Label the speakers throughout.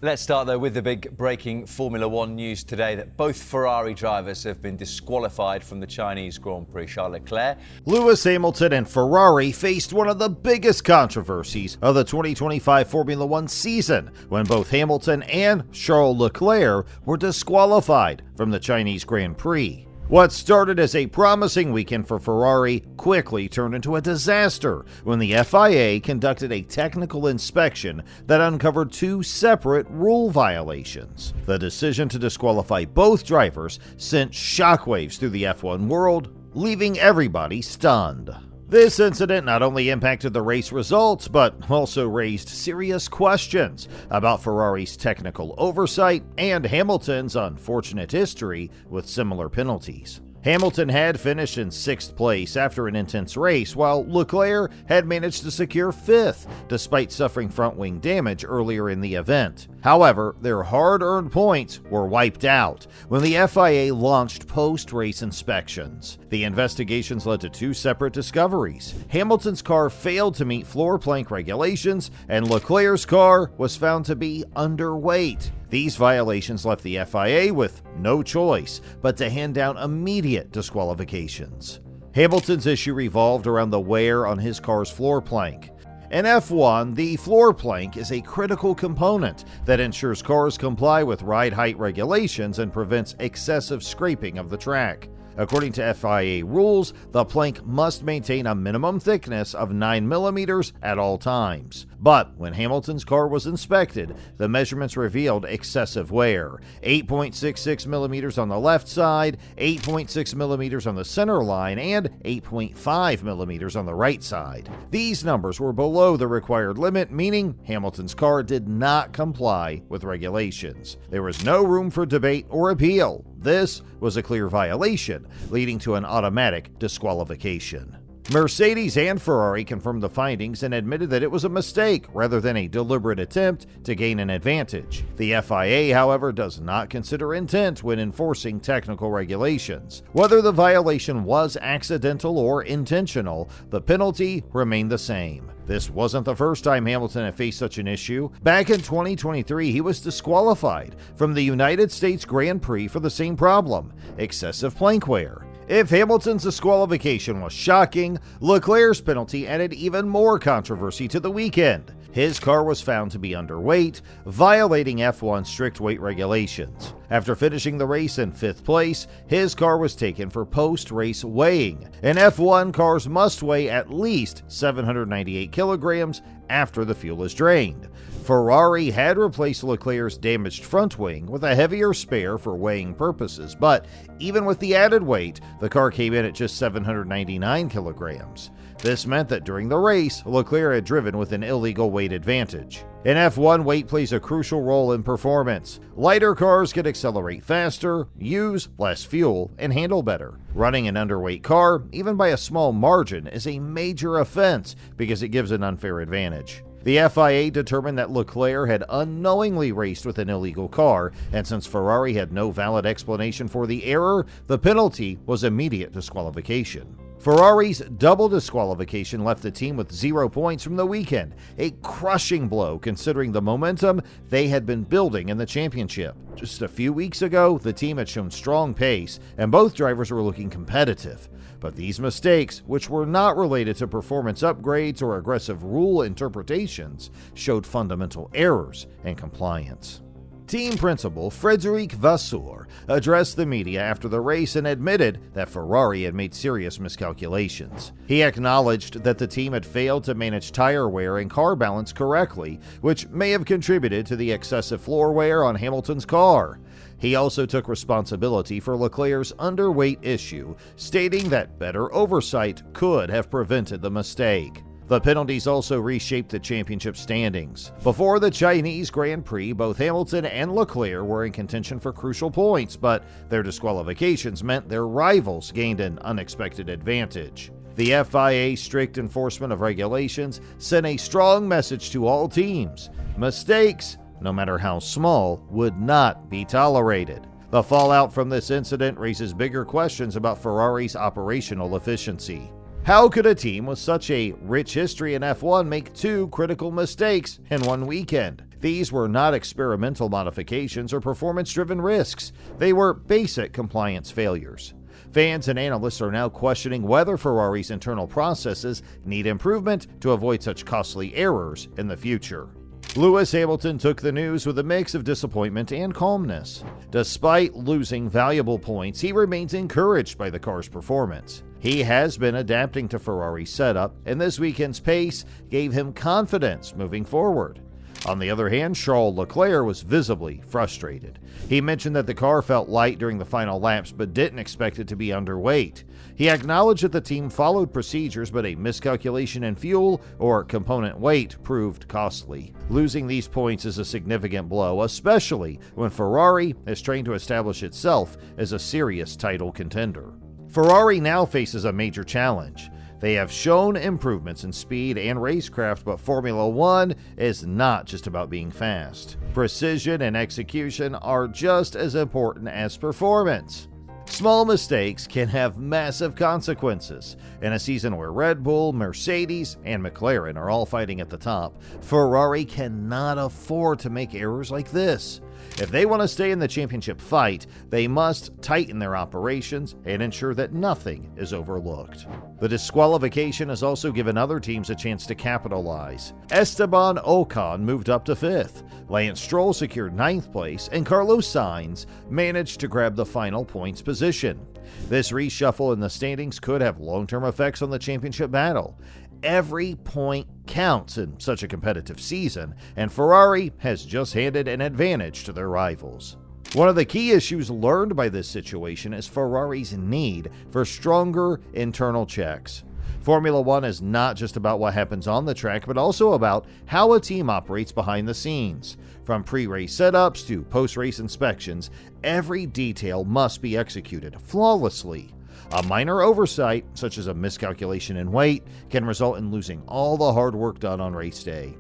Speaker 1: Let's start, though, with the big breaking Formula One news today that both Ferrari drivers have been disqualified from the Chinese Grand Prix. Charles Leclerc.
Speaker 2: Lewis Hamilton and Ferrari faced one of the biggest controversies of the 2025 Formula One season when both Hamilton and Charles Leclerc were disqualified from the Chinese Grand Prix. What started as a promising weekend for Ferrari quickly turned into a disaster when the FIA conducted a technical inspection that uncovered two separate rule violations. The decision to disqualify both drivers sent shockwaves through the F1 world, leaving everybody stunned. This incident not only impacted the race results, but also raised serious questions about Ferrari's technical oversight and Hamilton's unfortunate history with similar penalties. Hamilton had finished in 6th place after an intense race, while Leclerc had managed to secure 5th, despite suffering front-wing damage earlier in the event. However, their hard-earned points were wiped out when the FIA launched post-race inspections. The investigations led to two separate discoveries. Hamilton's car failed to meet floor plank regulations, and Leclerc's car was found to be underweight. These violations left the FIA with no choice but to hand down immediate disqualifications. Hamilton's issue revolved around the wear on his car's floor plank. In F1, the floor plank is a critical component that ensures cars comply with ride height regulations and prevents excessive scraping of the track. According to FIA rules, the plank must maintain a minimum thickness of 9 millimeters at all times. But when Hamilton's car was inspected, the measurements revealed excessive wear: 8.66 millimeters on the left side, 8.6 millimeters on the center line, and 8.5 millimeters on the right side. These numbers were below the required limit, meaning Hamilton's car did not comply with regulations. There was no room for debate or appeal. This was a clear violation, leading to an automatic disqualification. Mercedes and Ferrari confirmed the findings and admitted that it was a mistake rather than a deliberate attempt to gain an advantage. The FIA, however, does not consider intent when enforcing technical regulations. Whether the violation was accidental or intentional, the penalty remained the same. This wasn't the first time Hamilton had faced such an issue. Back in 2023, he was disqualified from the United States Grand Prix for the same problem: excessive plank wear. If Hamilton's disqualification was shocking, Leclerc's penalty added even more controversy to the weekend. His car was found to be underweight, violating F1 strict weight regulations. After finishing the race in 5th place, his car was taken for post-race weighing. In F1, cars must weigh at least 798 kilograms after the fuel is drained. Ferrari had replaced Leclerc's damaged front wing with a heavier spare for weighing purposes, but even with the added weight, the car came in at just 799 kilograms. This meant that during the race, Leclerc had driven with an illegal weight advantage. In F1, weight plays a crucial role in performance. Lighter cars can accelerate faster, use less fuel, and handle better. Running an underweight car, even by a small margin, is a major offense because it gives an unfair advantage. The FIA determined that Leclerc had unknowingly raced with an illegal car, and since Ferrari had no valid explanation for the error, the penalty was immediate disqualification. Ferrari's double disqualification left the team with 0 points from the weekend, a crushing blow considering the momentum they had been building in the championship. Just a few weeks ago, the team had shown strong pace, and both drivers were looking competitive. But these mistakes, which were not related to performance upgrades or aggressive rule interpretations, showed fundamental errors in compliance. Team principal Frédéric Vasseur addressed the media after the race and admitted that Ferrari had made serious miscalculations. He acknowledged that the team had failed to manage tire wear and car balance correctly, which may have contributed to the excessive floor wear on Hamilton's car. He also took responsibility for Leclerc's underweight issue, stating that better oversight could have prevented the mistake. The penalties also reshaped the championship standings. Before the Chinese Grand Prix, both Hamilton and Leclerc were in contention for crucial points, but their disqualifications meant their rivals gained an unexpected advantage. The FIA's strict enforcement of regulations sent a strong message to all teams: mistakes, no matter how small, would not be tolerated. The fallout from this incident raises bigger questions about Ferrari's operational efficiency. How could a team with such a rich history in F1 make two critical mistakes in one weekend? These were not experimental modifications or performance-driven risks. They were basic compliance failures. Fans and analysts are now questioning whether Ferrari's internal processes need improvement to avoid such costly errors in the future. Lewis Hamilton took the news with a mix of disappointment and calmness. Despite losing valuable points, he remains encouraged by the car's performance. He has been adapting to Ferrari's setup, and this weekend's pace gave him confidence moving forward. On the other hand, Charles Leclerc was visibly frustrated. He mentioned that the car felt light during the final laps but didn't expect it to be underweight. He acknowledged that the team followed procedures, but a miscalculation in fuel or component weight proved costly. Losing these points is a significant blow, especially when Ferrari is trying to establish itself as a serious title contender. Ferrari now faces a major challenge. They have shown improvements in speed and racecraft, but Formula One is not just about being fast. Precision and execution are just as important as performance. Small mistakes can have massive consequences. In a season where Red Bull, Mercedes, and McLaren are all fighting at the top, Ferrari cannot afford to make errors like this. If they want to stay in the championship fight, they must tighten their operations and ensure that nothing is overlooked. The disqualification has also given other teams a chance to capitalize. Esteban Ocon moved up to 5th, Lance Stroll secured 9th place, and Carlos Sainz managed to grab the final points position. This reshuffle in the standings could have long-term effects on the championship battle. Every point counts in such a competitive season, and Ferrari has just handed an advantage to their rivals. One of the key issues learned by this situation is Ferrari's need for stronger internal checks. Formula One is not just about what happens on the track, but also about how a team operates behind the scenes. From pre-race setups to post-race inspections, every detail must be executed flawlessly. A minor oversight, such as a miscalculation in weight, can result in losing all the hard work done on race day.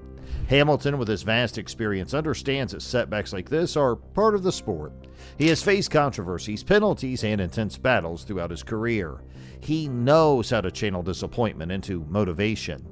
Speaker 2: Hamilton, with his vast experience, understands that setbacks like this are part of the sport. He has faced controversies, penalties, and intense battles throughout his career. He knows how to channel disappointment into motivation.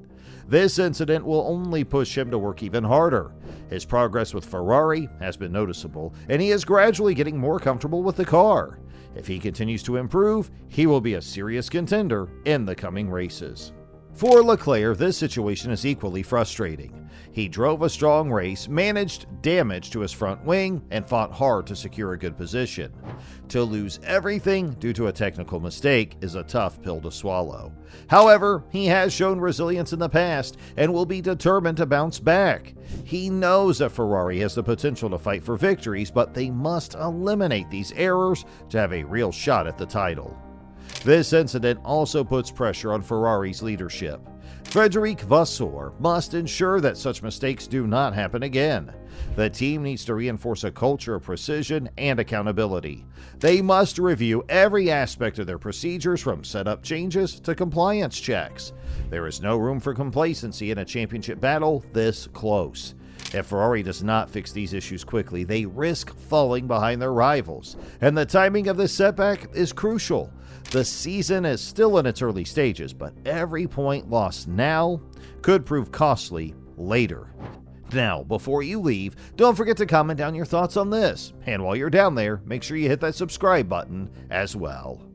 Speaker 2: This incident will only push him to work even harder. His progress with Ferrari has been noticeable, and he is gradually getting more comfortable with the car. If he continues to improve, he will be a serious contender in the coming races. For Leclerc, this situation is equally frustrating. He drove a strong race, managed damage to his front wing, and fought hard to secure a good position. To lose everything due to a technical mistake is a tough pill to swallow. However, he has shown resilience in the past and will be determined to bounce back. He knows that Ferrari has the potential to fight for victories, but they must eliminate these errors to have a real shot at the title. This incident also puts pressure on Ferrari's leadership. Frederic Vasseur must ensure that such mistakes do not happen again. The team needs to reinforce a culture of precision and accountability. They must review every aspect of their procedures, from setup changes to compliance checks. There is no room for complacency in a championship battle this close. If Ferrari does not fix these issues quickly, they risk falling behind their rivals, and the timing of this setback is crucial. The season is still in its early stages, but every point lost now could prove costly later. Now, before you leave, don't forget to comment down your thoughts on this, and while you're down there, make sure you hit that subscribe button as well.